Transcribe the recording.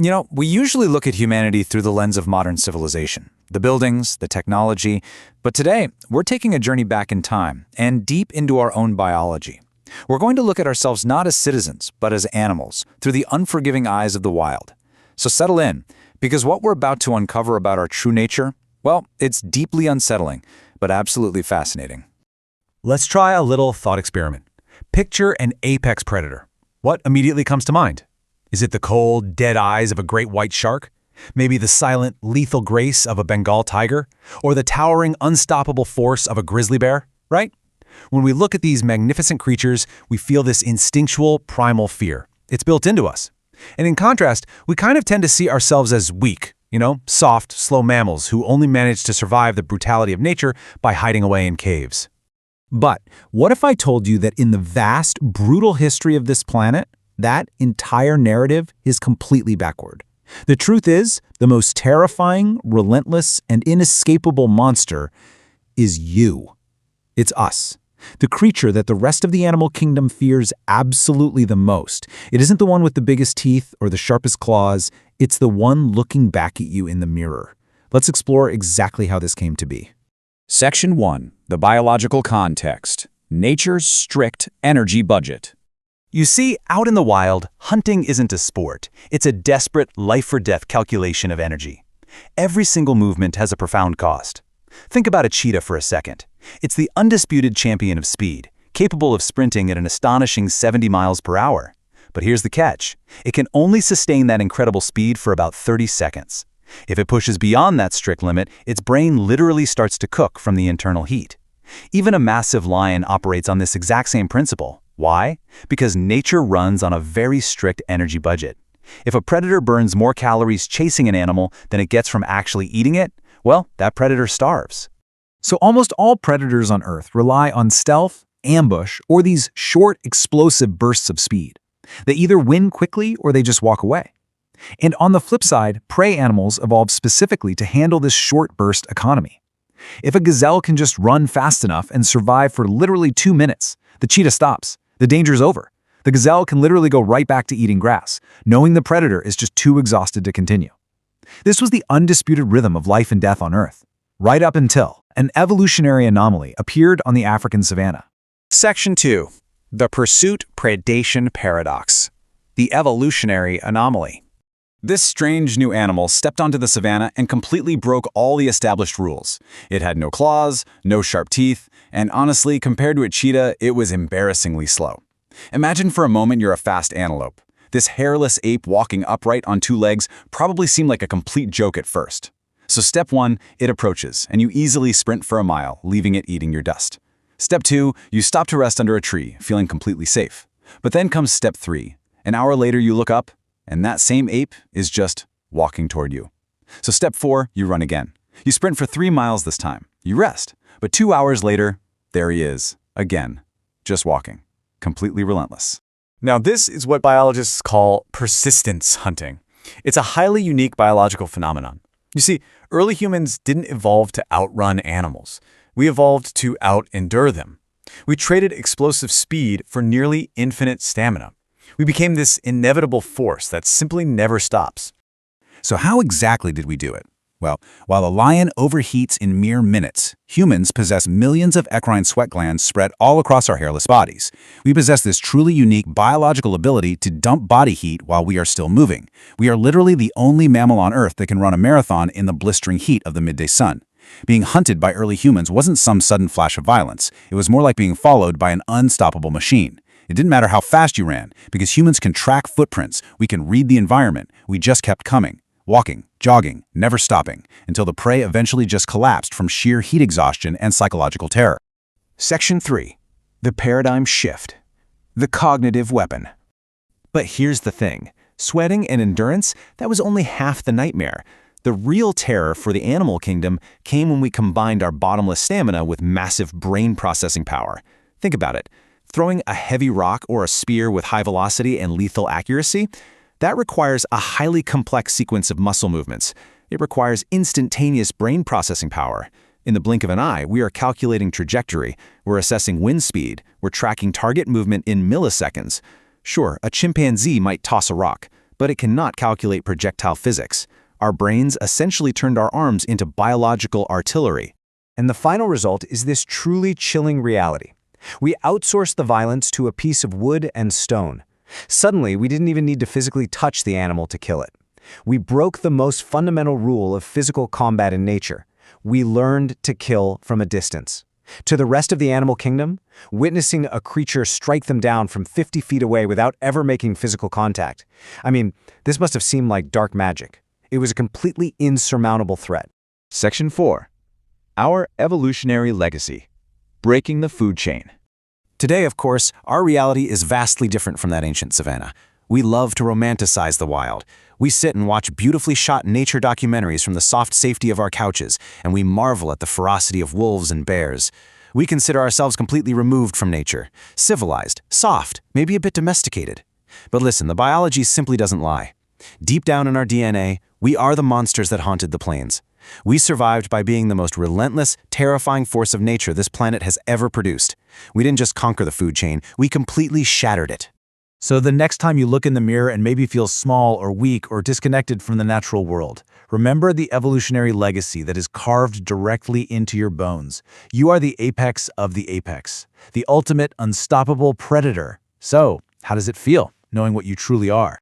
We usually look at humanity through the lens of modern civilization, the buildings, the technology, but today we're taking a journey back in time and deep into our own biology. We're going to look at ourselves not as citizens, but as animals, through the unforgiving eyes of the wild. So settle in, because what we're about to uncover about our true nature, well, it's deeply unsettling, but absolutely fascinating. Let's try a little thought experiment. Picture an apex predator. What immediately comes to mind? Is it the cold, dead eyes of a great white shark? Maybe the silent, lethal grace of a Bengal tiger? Or the towering, unstoppable force of a grizzly bear, right? When we look at these magnificent creatures, we feel this instinctual, primal fear. It's built into us. And in contrast, we kind of tend to see ourselves as weak, soft, slow mammals who only manage to survive the brutality of nature by hiding away in caves. But what if I told you that in the vast, brutal history of this planet, that entire narrative is completely backward? The truth is, the most terrifying, relentless, and inescapable monster is you. It's us. The creature that the rest of the animal kingdom fears absolutely the most. It isn't the one with the biggest teeth or the sharpest claws. It's the one looking back at you in the mirror. Let's explore exactly how this came to be. Section 1. The biological context. Nature's strict energy budget. You see, out in the wild, hunting isn't a sport. It's a desperate life-or-death calculation of energy. Every single movement has a profound cost. Think about a cheetah for a second. It's the undisputed champion of speed, capable of sprinting at an astonishing 70 miles per hour. But here's the catch. It can only sustain that incredible speed for about 30 seconds. If it pushes beyond that strict limit, its brain literally starts to cook from the internal heat. Even a massive lion operates on this exact same principle. Why? Because nature runs on a very strict energy budget. If a predator burns more calories chasing an animal than it gets from actually eating it, well, that predator starves. So almost all predators on Earth rely on stealth, ambush, or these short, explosive bursts of speed. They either win quickly or they just walk away. And on the flip side, prey animals evolved specifically to handle this short burst economy. If a gazelle can just run fast enough and survive for literally 2 minutes, the cheetah stops. The danger's over. The gazelle can literally go right back to eating grass, knowing the predator is just too exhausted to continue. This was the undisputed rhythm of life and death on Earth, right up until an evolutionary anomaly appeared on the African savanna. Section 2. The Pursuit-Predation Paradox. The Evolutionary Anomaly. This strange new animal stepped onto the savanna and completely broke all the established rules. It had no claws, no sharp teeth, and honestly, compared to a cheetah, it was embarrassingly slow. Imagine for a moment you're a fast antelope. This hairless ape walking upright on 2 legs probably seemed like a complete joke at first. So step 1, it approaches, and you easily sprint for a mile, leaving it eating your dust. Step 2, you stop to rest under a tree, feeling completely safe. But then comes step 3. An hour later, you look up, and that same ape is just walking toward you. So step 4, you run again. You sprint for 3 miles this time. You rest. But 2 hours later, there he is, again, just walking, completely relentless. Now, this is what biologists call persistence hunting. It's a highly unique biological phenomenon. You see, early humans didn't evolve to outrun animals. We evolved to out-endure them. We traded explosive speed for nearly infinite stamina. We became this inevitable force that simply never stops. So how exactly did we do it? Well, while a lion overheats in mere minutes, humans possess millions of eccrine sweat glands spread all across our hairless bodies. We possess this truly unique biological ability to dump body heat while we are still moving. We are literally the only mammal on Earth that can run a marathon in the blistering heat of the midday sun. Being hunted by early humans wasn't some sudden flash of violence. It was more like being followed by an unstoppable machine. It didn't matter how fast you ran, because humans can track footprints, we can read the environment, we just kept coming, walking, jogging, never stopping, until the prey eventually just collapsed from sheer heat exhaustion and psychological terror. Section 3. The paradigm shift. The cognitive weapon. But here's the thing. Sweating and endurance, that was only half the nightmare. The real terror for the animal kingdom came when we combined our bottomless stamina with massive brain processing power. Think about it. Throwing a heavy rock or a spear with high velocity and lethal accuracy, that requires a highly complex sequence of muscle movements. It requires instantaneous brain processing power. In the blink of an eye, we are calculating trajectory, we're assessing wind speed, we're tracking target movement in milliseconds. Sure, a chimpanzee might toss a rock, but it cannot calculate projectile physics. Our brains essentially turned our arms into biological artillery. And the final result is this truly chilling reality. We outsourced the violence to a piece of wood and stone. Suddenly, we didn't even need to physically touch the animal to kill it. We broke the most fundamental rule of physical combat in nature. We learned to kill from a distance. To the rest of the animal kingdom, witnessing a creature strike them down from 50 feet away without ever making physical contact. I mean, this must have seemed like dark magic. It was a completely insurmountable threat. Section 4. Our evolutionary legacy. Breaking the food chain. Today, of course, our reality is vastly different from that ancient savanna. We love to romanticize the wild. We sit and watch beautifully shot nature documentaries from the soft safety of our couches, and we marvel at the ferocity of wolves and bears. We consider ourselves completely removed from nature, civilized, soft, maybe a bit domesticated. But listen, the biology simply doesn't lie. Deep down in our DNA, we are the monsters that haunted the plains. We survived by being the most relentless, terrifying force of nature this planet has ever produced. We didn't just conquer the food chain, we completely shattered it. So the next time you look in the mirror and maybe feel small or weak or disconnected from the natural world, remember the evolutionary legacy that is carved directly into your bones. You are the apex of the apex, the ultimate unstoppable predator. So, how does it feel, knowing what you truly are?